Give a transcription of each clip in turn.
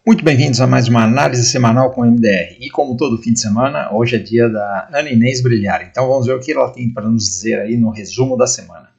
Muito bem-vindos a mais uma análise semanal com o MDR. E como todo fim de semana, hoje é dia da Ana Inês brilhar. Então vamos ver o que ela tem para nos dizer aí no resumo da semana.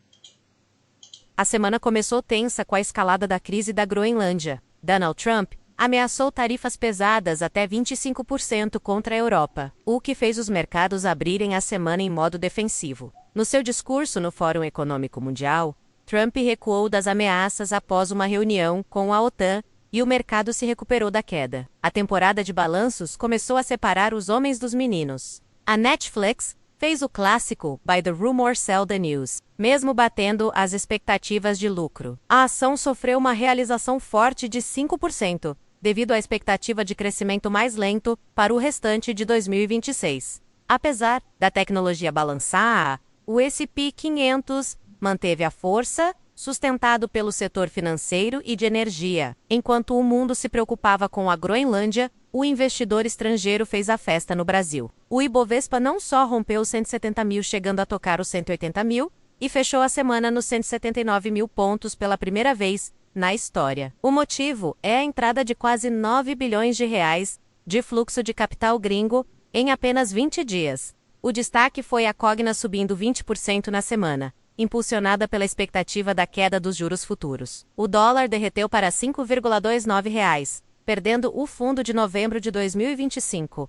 A semana começou tensa com a escalada da crise da Groenlândia. Donald Trump ameaçou tarifas pesadas até 25% contra a Europa, o que fez os mercados abrirem a semana em modo defensivo. No seu discurso no Fórum Econômico Mundial, Trump recuou das ameaças após uma reunião com a OTAN e o mercado se recuperou da queda. A temporada de balanços começou a separar os homens dos meninos. A Netflix fez o clássico Buy the Rumor, Sell the News, mesmo batendo as expectativas de lucro. A ação sofreu uma realização forte de 5%, devido à expectativa de crescimento mais lento para o restante de 2026. Apesar da tecnologia balançar, o S&P 500 manteve a força, sustentado pelo setor financeiro e de energia. Enquanto o mundo se preocupava com a Groenlândia, o investidor estrangeiro fez a festa no Brasil. O Ibovespa não só rompeu os 170 mil, chegando a tocar os 180 mil, e fechou a semana nos 179 mil pontos pela primeira vez na história. O motivo é a entrada de quase 9 bilhões de reais de fluxo de capital gringo em apenas 20 dias. O destaque foi a Cogna subindo 20% na semana, impulsionada pela expectativa da queda dos juros futuros. O dólar derreteu para R$ 5,29, perdendo o fundo de novembro de 2025.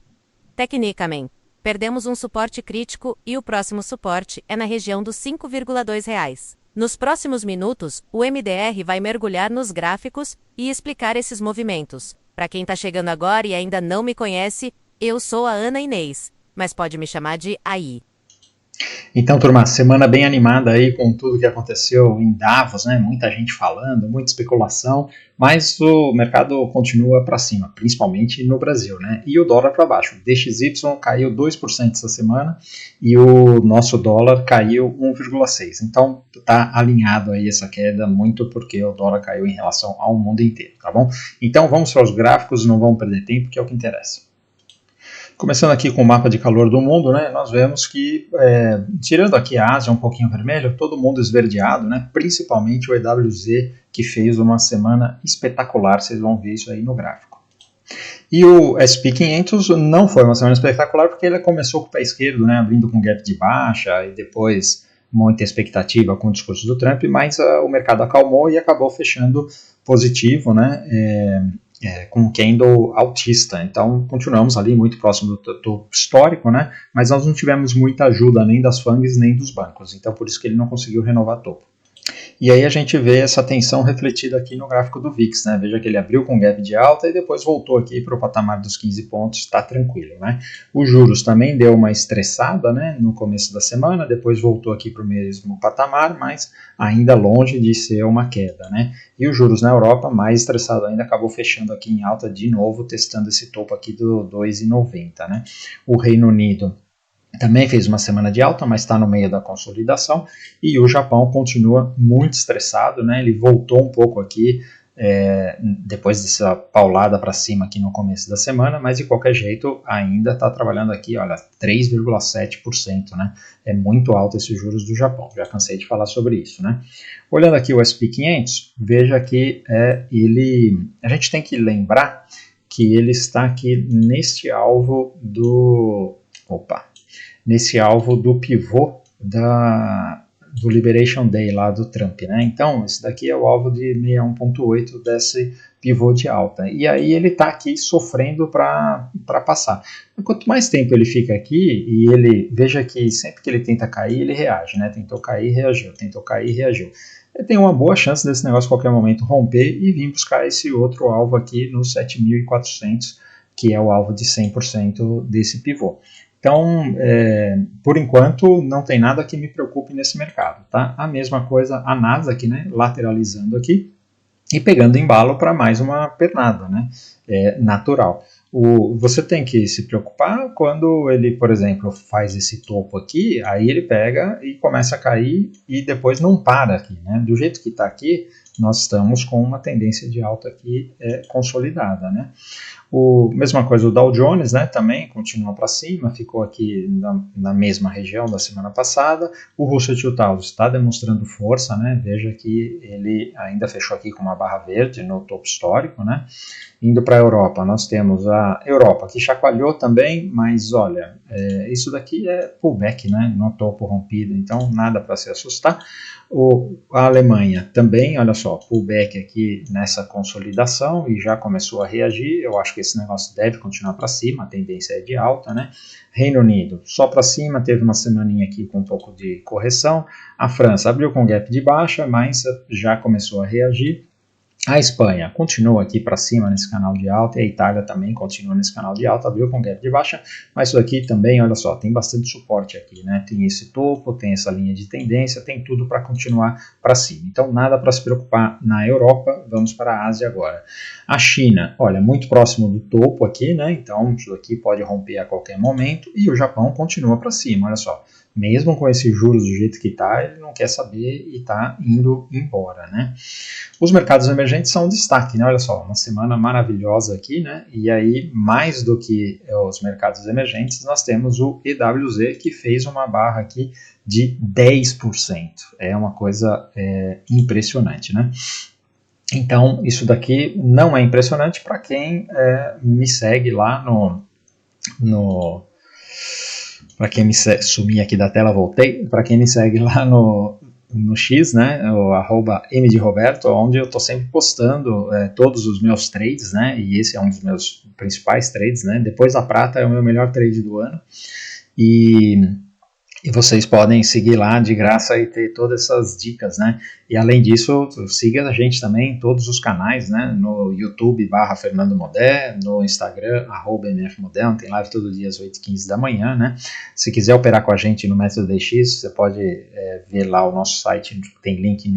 Tecnicamente, perdemos um suporte crítico e o próximo suporte é na região dos R$ 5,2. Nos próximos minutos, o MDR vai mergulhar nos gráficos e explicar esses movimentos. Para quem está chegando agora e ainda não me conhece, eu sou a Ana Inês, mas pode me chamar de AI. Então, turma, semana bem animada aí com tudo que aconteceu em Davos, né? Muita gente falando, muita especulação, mas o mercado continua para cima, principalmente no Brasil, né? E o dólar para baixo. O DXY caiu 2% essa semana e o nosso dólar caiu 1,6%. Então, tá alinhado aí essa queda muito porque o dólar caiu em relação ao mundo inteiro, tá bom? Então, vamos para os gráficos, não vamos perder tempo, que é o que interessa. Começando aqui com o mapa de calor do mundo, né, nós vemos que, tirando aqui a Ásia um pouquinho vermelho, todo mundo esverdeado, né, principalmente o EWZ, que fez uma semana espetacular, vocês vão ver isso aí no gráfico. E o SP 500 não foi uma semana espetacular, porque ele começou com o pé esquerdo, né, abrindo com gap de baixa, e depois muita expectativa com o discurso do Trump, mas o mercado acalmou e acabou fechando positivo, né, com um candle altista. Então continuamos ali muito próximo do topo histórico, né? Mas nós não tivemos muita ajuda nem das FANGs nem dos bancos, então por isso que ele não conseguiu renovar topo. E aí a gente vê essa tensão refletida aqui no gráfico do VIX, né? Veja que ele abriu com gap de alta e depois voltou aqui para o patamar dos 15 pontos, está tranquilo, né? Os juros também deu uma estressada, né? No começo da semana, depois voltou aqui para o mesmo patamar, mas ainda longe de ser uma queda, né? E os juros na Europa, mais estressado ainda, acabou fechando aqui em alta de novo, testando esse topo aqui do 2,90, né? O Reino Unido também fez uma semana de alta, mas está no meio da consolidação, e o Japão continua muito estressado, né? Ele voltou um pouco aqui, depois dessa paulada para cima aqui no começo da semana, mas de qualquer jeito ainda está trabalhando aqui, olha, 3,7%, né? É muito alto esses juros do Japão, já cansei de falar sobre isso, né? Olhando aqui o SP 500, veja que a gente tem que lembrar que ele está aqui neste alvo nesse alvo do pivô do Liberation Day lá do Trump, né? Então, esse daqui é o alvo de 61,8 desse pivô de alta. E aí ele está aqui sofrendo para passar. Quanto mais tempo ele fica aqui, e ele veja que sempre que ele tenta cair, ele reage, né? Tentou cair, reagiu, tentou cair, reagiu. Ele tem uma boa chance desse negócio a qualquer momento romper e vir buscar esse outro alvo aqui no 7.400, que é o alvo de 100% desse pivô. Então, por enquanto, não tem nada que me preocupe nesse mercado, tá? A mesma coisa a Nasdaq, né, lateralizando aqui e pegando embalo para mais uma pernada, né, natural. Você tem que se preocupar quando ele, por exemplo, faz esse topo aqui, aí ele pega e começa a cair e depois não para aqui, né? Do jeito que está aqui, nós estamos com uma tendência de alta aqui consolidada, né? Mesma coisa o Dow Jones, né, também continua para cima, ficou aqui na mesma região da semana passada. O Russell 2000 está demonstrando força, né, veja que ele ainda fechou aqui com uma barra verde no topo histórico, né. Indo para a Europa, nós temos a Europa que chacoalhou também, mas olha, isso daqui é pullback, né, no topo rompido, então nada para se assustar. A Alemanha também, olha só, pullback aqui nessa consolidação e já começou a reagir. Eu acho que esse negócio deve continuar para cima, a tendência é de alta, né? Reino Unido só para cima, teve uma semaninha aqui com um pouco de correção. A França abriu com gap de baixa, mas já começou a reagir. A Espanha continua aqui para cima nesse canal de alta e a Itália também continua nesse canal de alta, abriu com gap de baixa, mas isso aqui também, olha só, tem bastante suporte aqui, né? Tem esse topo, tem essa linha de tendência, tem tudo para continuar para cima. Então, nada para se preocupar na Europa, vamos para a Ásia agora. A China, olha, muito próximo do topo aqui, né? Então, isso aqui pode romper a qualquer momento e o Japão continua para cima, olha só. Mesmo com esses juros do jeito que está, ele não quer saber e está indo embora, né? Os mercados emergentes são um destaque, né? Olha só, uma semana maravilhosa aqui, né? E aí, mais do que os mercados emergentes, nós temos o EWZ, que fez uma barra aqui de 10%. É uma coisa impressionante, né? Então, isso daqui não é impressionante para quem me segue lá para quem me sumi aqui da tela, voltei. Para quem me segue lá no X, né, o @mdroberto, onde eu estou sempre postando todos os meus trades, né, e esse é um dos meus principais trades, né, depois da prata é o meu melhor trade do ano, e vocês podem seguir lá de graça e ter todas essas dicas, né? E além disso, siga a gente também em todos os canais, né? No YouTube /Fernando Modé, no Instagram @mfmodé, tem live todo dia às 8h15 da manhã, né? Se quiser operar com a gente no Método DX, você pode ver lá o nosso site, tem link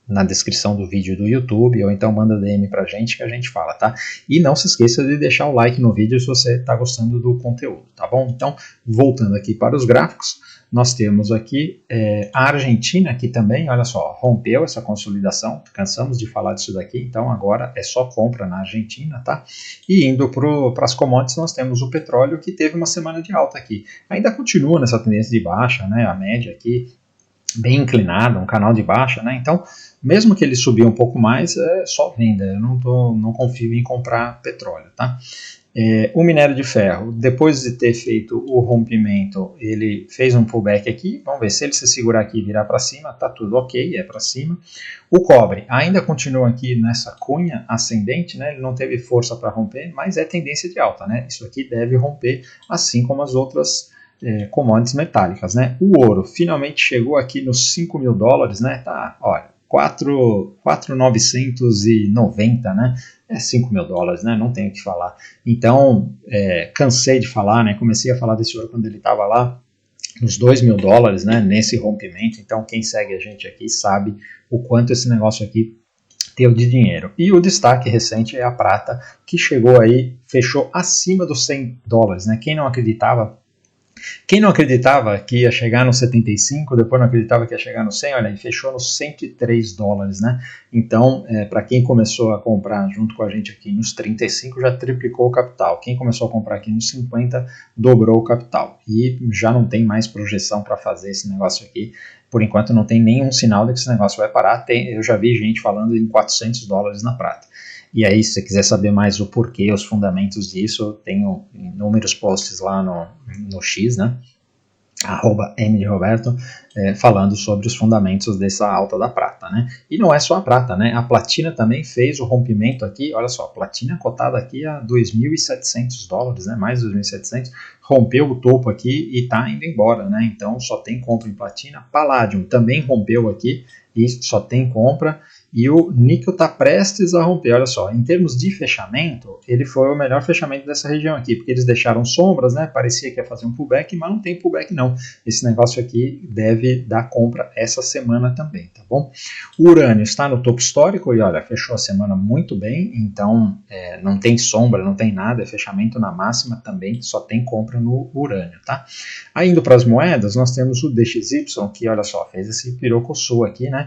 na descrição do vídeo do YouTube, ou então manda DM pra gente que a gente fala, tá? E não se esqueça de deixar o like no vídeo se você está gostando do conteúdo, tá bom? Então, voltando aqui para os gráficos, nós temos aqui a Argentina, que também, olha só, rompeu essa consolidação, cansamos de falar disso daqui, então agora é só compra na Argentina, tá? E indo para as commodities, nós temos o petróleo, que teve uma semana de alta aqui. Ainda continua nessa tendência de baixa, né? A média aqui bem inclinado, um canal de baixa, né? Então, mesmo que ele subir um pouco mais, é só venda. Eu não confio em comprar petróleo, tá? O minério de ferro, depois de ter feito o rompimento, ele fez um pullback aqui. Vamos ver se ele se segurar aqui e virar para cima, tá tudo ok, é para cima. O cobre ainda continua aqui nessa cunha ascendente, né? Ele não teve força para romper, mas é tendência de alta, né? Isso aqui deve romper, assim como as outras commodities metálicas, né? O ouro finalmente chegou aqui nos $5.000, né? Tá, olha, 4.990, né? É $5.000, né? Não tenho o que falar. Então, cansei de falar, né? Comecei a falar desse ouro quando ele estava lá nos $2.000, né? Nesse rompimento. Então, quem segue a gente aqui sabe o quanto esse negócio aqui deu de dinheiro. E o destaque recente é a prata, que chegou aí, fechou acima dos $100, né? Quem não acreditava que ia chegar nos 75, depois não acreditava que ia chegar nos 100, olha, e fechou nos $103, né? Então, para quem começou a comprar junto com a gente aqui nos 35, já triplicou o capital. Quem começou a comprar aqui nos 50, dobrou o capital. E já não tem mais projeção para fazer esse negócio aqui. Por enquanto não tem nenhum sinal de que esse negócio vai parar. Eu já vi gente falando em $400 na prata. E aí, se você quiser saber mais o porquê, os fundamentos disso, eu tenho inúmeros posts lá no X, né? @mdroberto, falando sobre os fundamentos dessa alta da prata, né? E não é só a prata, né? A platina também fez o rompimento aqui, olha só, a platina cotada aqui a $2.700, né? Mais de 2.700, rompeu o topo aqui e tá indo embora, né? Então só tem compra em platina. Palladium também rompeu aqui e só tem compra. E o níquel está prestes a romper, olha só, em termos de fechamento, ele foi o melhor fechamento dessa região aqui, porque eles deixaram sombras, né, parecia que ia fazer um pullback, mas não tem pullback não. Esse negócio aqui deve dar compra essa semana também, tá bom? O urânio está no topo histórico e olha, fechou a semana muito bem, então não tem sombra, não tem nada, é fechamento na máxima também, só tem compra no urânio, tá? Aí indo para as moedas, nós temos o DXY, que olha só, fez esse pirocossu aqui, né?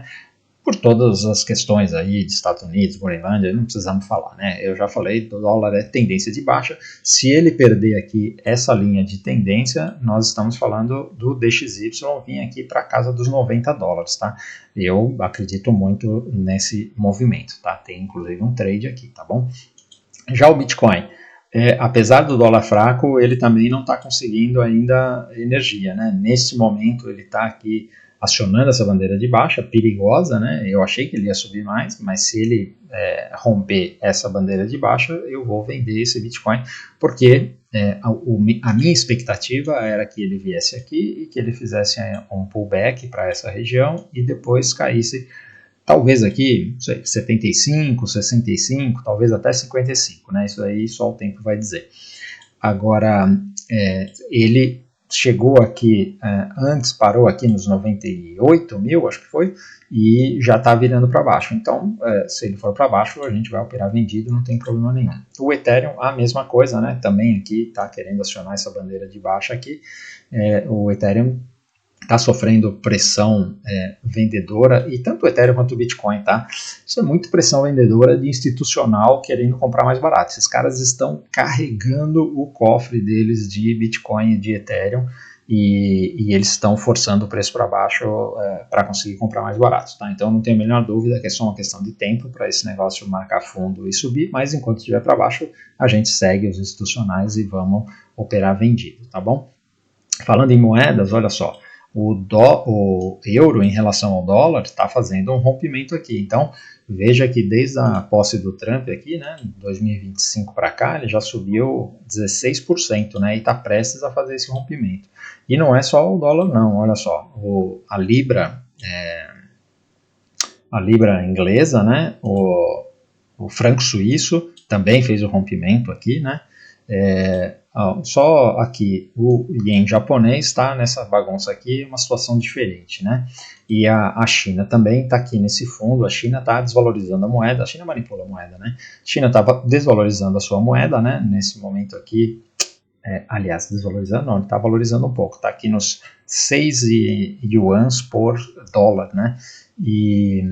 por todas as questões aí de Estados Unidos, Groenlândia, não precisamos falar, né? Eu já falei, o dólar é tendência de baixa. Se ele perder aqui essa linha de tendência, nós estamos falando do DXY vir aqui para casa dos $90, tá? Eu acredito muito nesse movimento, tá? Tem inclusive um trade aqui, tá bom? Já o Bitcoin, apesar do dólar fraco, ele também não está conseguindo ainda energia, né? Nesse momento ele está aqui acionando essa bandeira de baixa, perigosa, né? Eu achei que ele ia subir mais, mas se ele romper essa bandeira de baixa, eu vou vender esse Bitcoin, porque a minha expectativa era que ele viesse aqui e que ele fizesse um pullback para essa região e depois caísse, talvez aqui, não sei, 75, 65, talvez até 55, né? Isso aí só o tempo vai dizer. Agora, ele chegou aqui, antes parou aqui nos 98 mil, acho que foi, e já está virando para baixo. Então, se ele for para baixo, a gente vai operar vendido, não tem problema nenhum. O Ethereum, a mesma coisa, né? Também aqui está querendo acionar essa bandeira de baixa aqui. O Ethereum está sofrendo pressão vendedora, e tanto o Ethereum quanto o Bitcoin, tá? Isso é muito pressão vendedora de institucional querendo comprar mais barato. Esses caras estão carregando o cofre deles de Bitcoin e de Ethereum, e eles estão forçando o preço para baixo para conseguir comprar mais barato, tá? Então não tenho a menor dúvida que é só uma questão de tempo para esse negócio marcar fundo e subir, mas enquanto estiver para baixo, a gente segue os institucionais e vamos operar vendido, tá bom? Falando em moedas, olha só, o euro em relação ao dólar está fazendo um rompimento aqui. Então, veja que desde a posse do Trump aqui, né, 2025 para cá, ele já subiu 16%, né, e está prestes a fazer esse rompimento. E não é só o dólar não, olha só, a libra inglesa, né, o franco suíço também fez o rompimento aqui, né, só aqui o ien japonês está nessa bagunça aqui, uma situação diferente, né? E a China também está aqui nesse fundo. A China está desvalorizando a moeda, a China manipula a moeda, né? A China estava desvalorizando a sua moeda, né? Nesse momento aqui, aliás, desvalorizando não, ele está valorizando um pouco, está aqui nos 6 yuans por dólar, né? E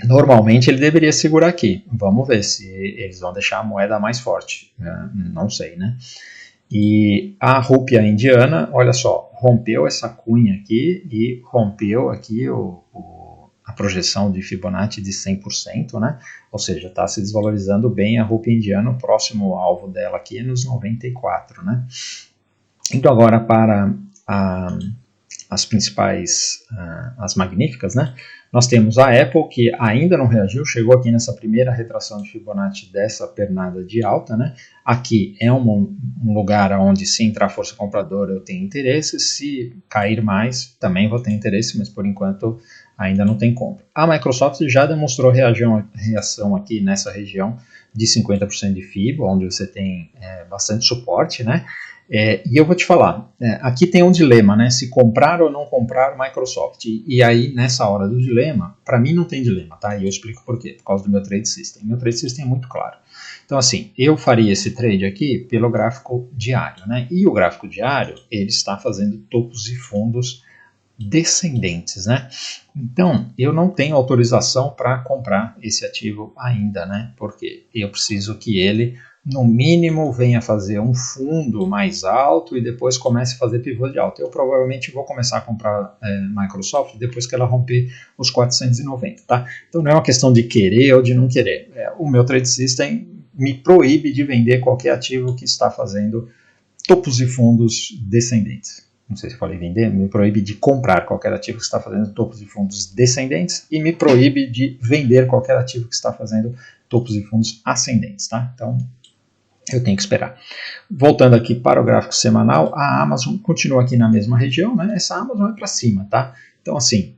normalmente ele deveria segurar aqui. Vamos ver se eles vão deixar a moeda mais forte. Não sei, né? E a rúpia indiana, olha só, rompeu essa cunha aqui e rompeu aqui a projeção de Fibonacci de 100%, né? Ou seja, está se desvalorizando bem a rúpia indiana. O próximo alvo dela aqui é nos 94, né? Então agora para as principais, as magníficas, né? Nós temos a Apple, que ainda não reagiu, chegou aqui nessa primeira retração de Fibonacci dessa pernada de alta, né? Aqui é um lugar onde, se entrar força compradora, eu tenho interesse, se cair mais, também vou ter interesse, mas por enquanto ainda não tem compra. A Microsoft já demonstrou reação aqui nessa região de 50% de FIBO, onde você tem bastante suporte, né? E eu vou te falar, aqui tem um dilema, né? Se comprar ou não comprar Microsoft. E aí, nessa hora do dilema, para mim não tem dilema, tá? E eu explico por quê. Por causa do meu trade system. Meu trade system é muito claro. Então, assim, eu faria esse trade aqui pelo gráfico diário, né? E o gráfico diário, ele está fazendo topos e fundos descendentes, né? Então, eu não tenho autorização para comprar esse ativo ainda, né? Porque eu preciso que ele, no mínimo, venha fazer um fundo mais alto e depois comece a fazer pivô de alta. Eu provavelmente vou começar a comprar Microsoft depois que ela romper os 490, tá? Então não é uma questão de querer ou de não querer. O meu trade system me proíbe de vender qualquer ativo que está fazendo topos e fundos descendentes. Não sei se eu falei vender, me proíbe de comprar qualquer ativo que está fazendo topos e fundos descendentes e me proíbe de vender qualquer ativo que está fazendo topos e fundos ascendentes, tá? Então, eu tenho que esperar. Voltando aqui para o gráfico semanal, a Amazon continua aqui na mesma região, né? Essa Amazon é para cima, tá? Então, assim,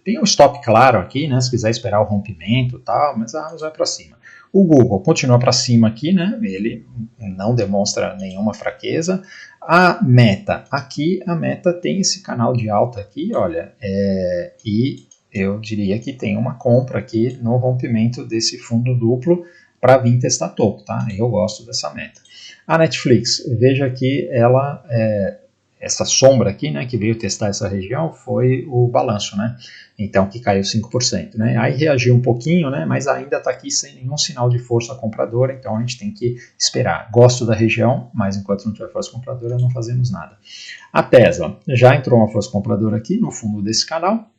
tem um stop claro aqui, né? Se quiser esperar o rompimento e tal, mas a Amazon é para cima. O Google continua para cima aqui, né? Ele não demonstra nenhuma fraqueza. A Meta, aqui a Meta tem esse canal de alta aqui, olha, e eu diria que tem uma compra aqui no rompimento desse fundo duplo para vir testar topo, tá? Eu gosto dessa Meta. A Netflix, veja que ela essa sombra aqui, né, que veio testar essa região, foi o balanço, né, então que caiu 5%, né, aí reagiu um pouquinho, né, mas ainda está aqui sem nenhum sinal de força compradora, então a gente tem que esperar. Gosto da região, mas enquanto não tiver força compradora não fazemos nada. A Tesla já entrou uma força compradora aqui no fundo desse canal,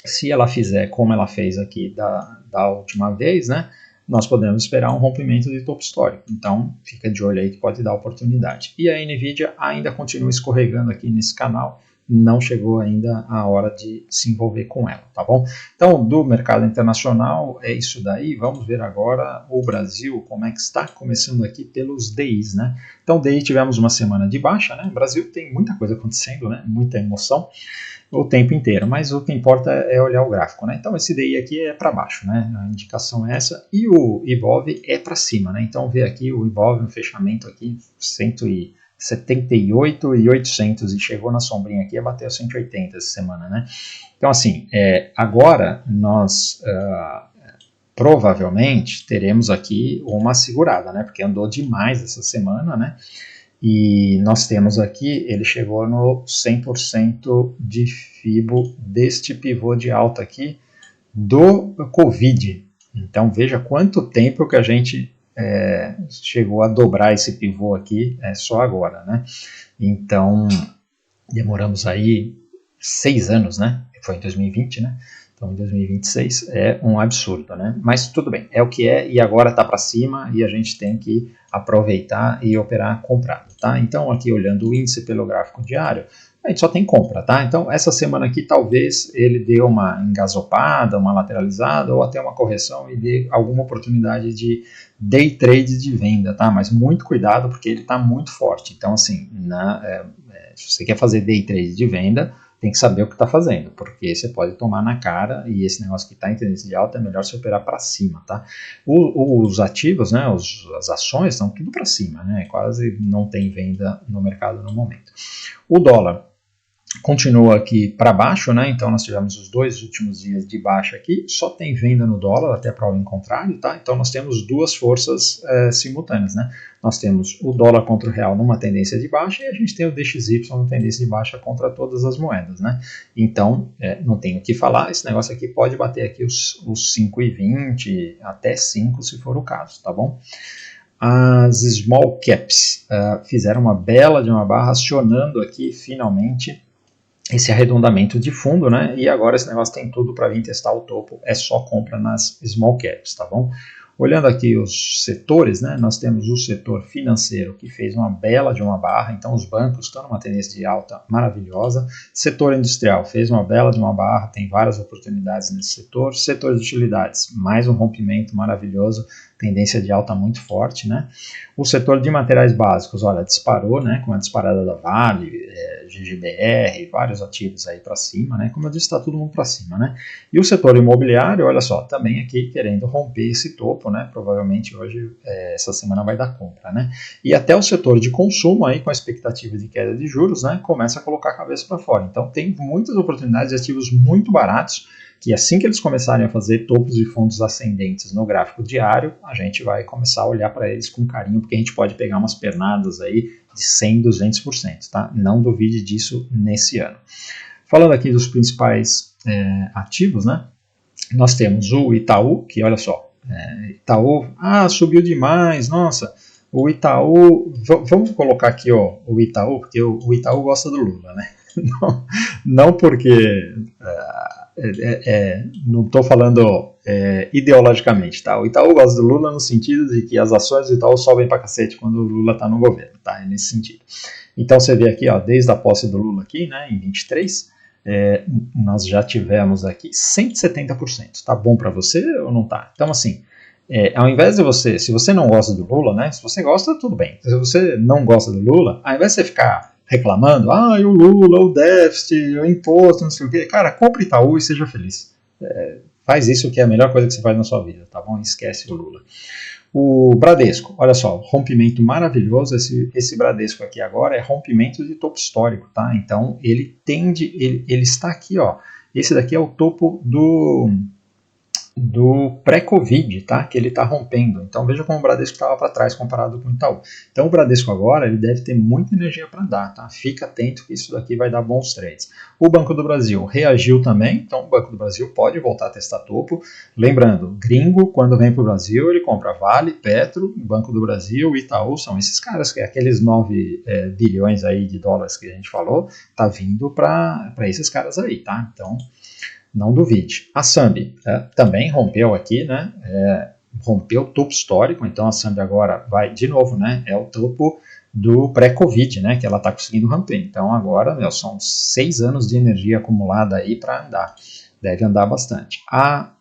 se ela fizer como ela fez aqui da última vez, né, nós podemos esperar um rompimento de topo histórico. Então, fica de olho aí que pode dar oportunidade. E a NVIDIA ainda continua escorregando aqui nesse canal, não chegou ainda a hora de se envolver com ela, tá bom? Então, do mercado internacional, é isso daí. Vamos ver agora o Brasil, como é que está, começando aqui pelos DIs, né? Então, DI tivemos uma semana de baixa, né? O Brasil tem muita coisa acontecendo, né? Muita emoção o tempo inteiro, mas o que importa é olhar o gráfico, né? Então esse DI aqui é para baixo, né? A indicação é essa, e o IBOV é para cima, né? Então vê aqui o IBOV no fechamento aqui 178.800 e chegou na sombrinha aqui e bateu 180 essa semana, né? Então assim, agora nós provavelmente teremos aqui uma segurada, né? Porque andou demais essa semana, né? E nós temos aqui, ele chegou no 100% de FIBO deste pivô de alta aqui do Covid. Então veja quanto tempo que a gente chegou a dobrar esse pivô aqui só agora, né? Então demoramos aí 6 anos, né? Foi em 2020, né? Então, em 2026 é um absurdo, né? Mas tudo bem, é o que é e agora está para cima e a gente tem que aproveitar e operar comprado, tá? Então, aqui olhando o índice pelo gráfico diário, a gente só tem compra, tá? Então, essa semana aqui talvez ele dê uma engasopada, uma lateralizada ou até uma correção e dê alguma oportunidade de day trade de venda, tá? Mas muito cuidado porque ele está muito forte. Então, assim, se você quer fazer day trade de venda, tem que saber o que está fazendo, porque você pode tomar na cara e esse negócio que está em tendência de alta é melhor você operar para cima, tá? Os ativos, né, as ações estão tudo para cima, né? Quase não tem venda no mercado no momento. O dólar continua aqui para baixo, né? Então nós tivemos os 2 últimos dias de baixa aqui, só tem venda no dólar, até prova em contrário, tá? Então nós temos duas forças simultâneas, né? Nós temos o dólar contra o real numa tendência de baixa e a gente tem o DXY numa tendência de baixa contra todas as moedas, né? Então não tenho o que falar, esse negócio aqui pode bater aqui os 5,20 até 5 se for o caso, tá bom? As small caps fizeram uma bela de uma barra acionando aqui finalmente esse arredondamento de fundo, né? E agora esse negócio tem tudo para vir testar o topo, é só compra nas small caps, tá bom? Olhando aqui os setores, né? Nós temos o setor financeiro que fez uma bela de uma barra, então os bancos estão numa tendência de alta maravilhosa. Setor industrial fez uma bela de uma barra, tem várias oportunidades nesse setor. Setor de utilidades, mais um rompimento maravilhoso, tendência de alta muito forte, né? O setor de materiais básicos, olha, disparou, né? Com a disparada da Vale, GGBR, vários ativos aí para cima, né? Como eu disse, está todo mundo para cima, né? E o setor imobiliário, olha só, também aqui querendo romper esse topo, né? Provavelmente hoje, essa semana vai dar compra, né? E até o setor de consumo aí, com a expectativa de queda de juros, né? Começa a colocar a cabeça para fora. Então tem muitas oportunidades de ativos muito baratos, que assim que eles começarem a fazer topos e fundos ascendentes no gráfico diário, a gente vai começar a olhar para eles com carinho, porque a gente pode pegar umas pernadas aí de 100%, 200%, tá? Não duvide disso nesse ano. Falando aqui dos principais ativos, né? Nós temos o Itaú, que olha só, Itaú, subiu demais, nossa, o Itaú, vamos colocar aqui ó, o Itaú, porque o Itaú gosta do Lula, né? Não porque... não estou falando ideologicamente, tá? O Itaú gosta do Lula no sentido de que as ações do Itaú sobem pra cacete quando o Lula está no governo, tá? É nesse sentido. Então você vê aqui, ó, desde a posse do Lula aqui, né, em 23, nós já tivemos aqui 170%. Tá bom para você ou não tá? Então assim, ao invés de você, se você não gosta do Lula, né? Se você gosta, tudo bem. Se você não gosta do Lula, ao invés de você ficar reclamando, o Lula, o déficit, o imposto, não sei o quê. Cara, compre Itaú e seja feliz. Faz isso que é a melhor coisa que você faz na sua vida, tá bom? Esquece o Lula. O Bradesco, olha só, rompimento maravilhoso, esse Bradesco aqui agora é rompimento de topo histórico, tá? Então ele está aqui, ó, esse daqui é o topo do pré-Covid, tá? Que ele está rompendo. Então veja como o Bradesco estava para trás comparado com o Itaú. Então o Bradesco agora ele deve ter muita energia para dar, tá? Fica atento que isso daqui vai dar bons trades. O Banco do Brasil reagiu também, então o Banco do Brasil pode voltar a testar topo. Lembrando, gringo quando vem para o Brasil ele compra Vale, Petro, Banco do Brasil, Itaú, são esses caras que aqueles 9 bilhões aí de dólares que a gente falou, tá vindo para esses caras aí, tá? Então não duvide. A Sambi também rompeu aqui, né? Rompeu o topo histórico, então a Sambi agora vai, de novo, né? É o topo do pré-Covid, né? Que ela está conseguindo romper. Então agora, são 6 anos de energia acumulada aí para andar. Deve andar bastante. A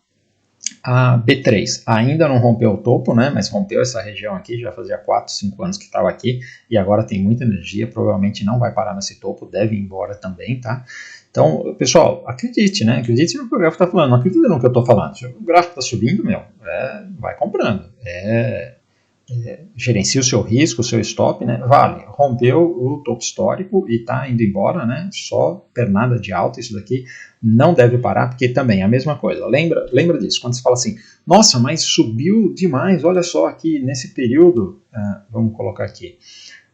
B3 ainda não rompeu o topo, né? Mas rompeu essa região aqui, já fazia 4, 5 anos que estava aqui, e agora tem muita energia, provavelmente não vai parar nesse topo, deve ir embora também, tá? Então, pessoal, acredite, né? Acredite no que o gráfico está falando, não acredite no que eu estou falando. Se o gráfico está subindo, vai comprando. Gerencie o seu risco, o seu stop, né? Vale, rompeu o topo histórico e está indo embora, né? Só pernada de alta, isso daqui não deve parar, porque também é a mesma coisa. Lembra disso, quando você fala assim, nossa, mas subiu demais, olha só aqui, nesse período, vamos colocar aqui,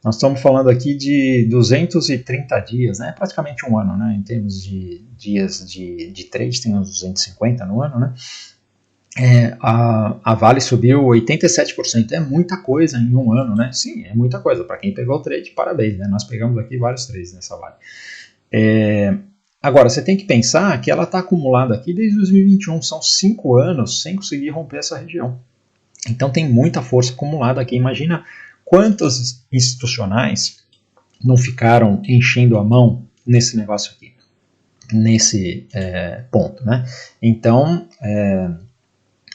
nós estamos falando aqui de 230 dias, né? Praticamente um ano, né? Em termos de dias de trade, tem uns 250 no ano, né? A Vale subiu 87%, é muita coisa em um ano, né? Sim, é muita coisa. Para quem pegou o trade, parabéns, né? Nós pegamos aqui vários trades nessa Vale. Agora, você tem que pensar que ela está acumulada aqui desde 2021, são 5 anos sem conseguir romper essa região. Então tem muita força acumulada aqui. Imagina quantos institucionais não ficaram enchendo a mão nesse negócio aqui, nesse ponto, né? Então,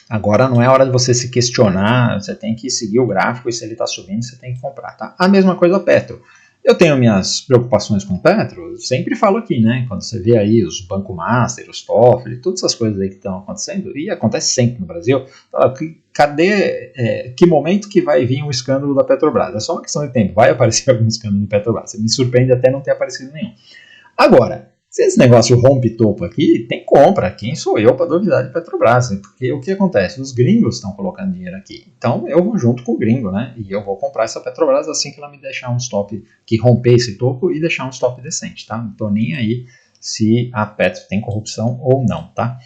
agora não é hora de você se questionar, você tem que seguir o gráfico e se ele está subindo, você tem que comprar, tá? A mesma coisa Petro. Eu tenho minhas preocupações com Petro, sempre falo aqui, né? Quando você vê aí os Banco Master, os Toffoli, todas essas coisas aí que estão acontecendo, e acontece sempre no Brasil, cadê, que momento que vai vir um escândalo da Petrobras? É só uma questão de tempo, vai aparecer algum escândalo da Petrobras. Me surpreende até não ter aparecido nenhum. Agora, se esse negócio rompe topo aqui, tem compra. Quem sou eu para duvidar de Petrobras? Porque o que acontece? Os gringos estão colocando dinheiro aqui. Então eu vou junto com o gringo, né? E eu vou comprar essa Petrobras assim que ela me deixar um stop, que romper esse topo e deixar um stop decente, tá? Não estou nem aí se a Petro tem corrupção ou não, tá?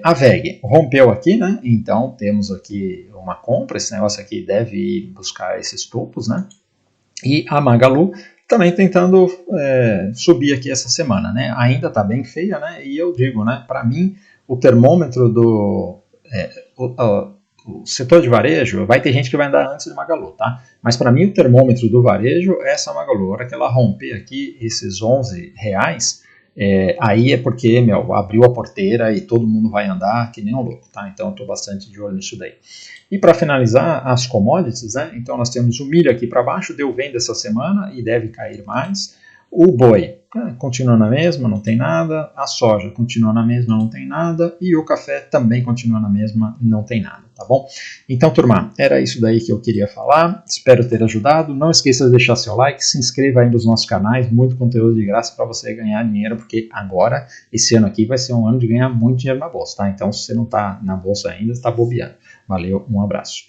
A VEG rompeu aqui, né? Então temos aqui uma compra. Esse negócio aqui deve ir buscar esses topos, né? E a Magalu também tentando subir aqui essa semana, né? Ainda está bem feia, né? E eu digo, né? Para mim, o termômetro do o setor de varejo, vai ter gente que vai andar antes de Magalu, tá? Mas para mim o termômetro do varejo é essa Magalu. A hora que ela romper aqui esses R$11, aí é porque, abriu a porteira e todo mundo vai andar que nem um louco, tá? Então eu estou bastante de olho nisso daí. E para finalizar, as commodities, né? Então nós temos o milho aqui para baixo, deu venda essa semana e deve cair mais. O boi continua na mesma, não tem nada. A soja continua na mesma, não tem nada. E o café também continua na mesma, não tem nada, tá bom? Então, turma, era isso daí que eu queria falar. Espero ter ajudado. Não esqueça de deixar seu like, se inscreva aí nos nossos canais. Muito conteúdo de graça para você ganhar dinheiro, porque agora, esse ano aqui, vai ser um ano de ganhar muito dinheiro na bolsa, tá? Então, se você não está na bolsa ainda, está bobeando. Valeu, um abraço.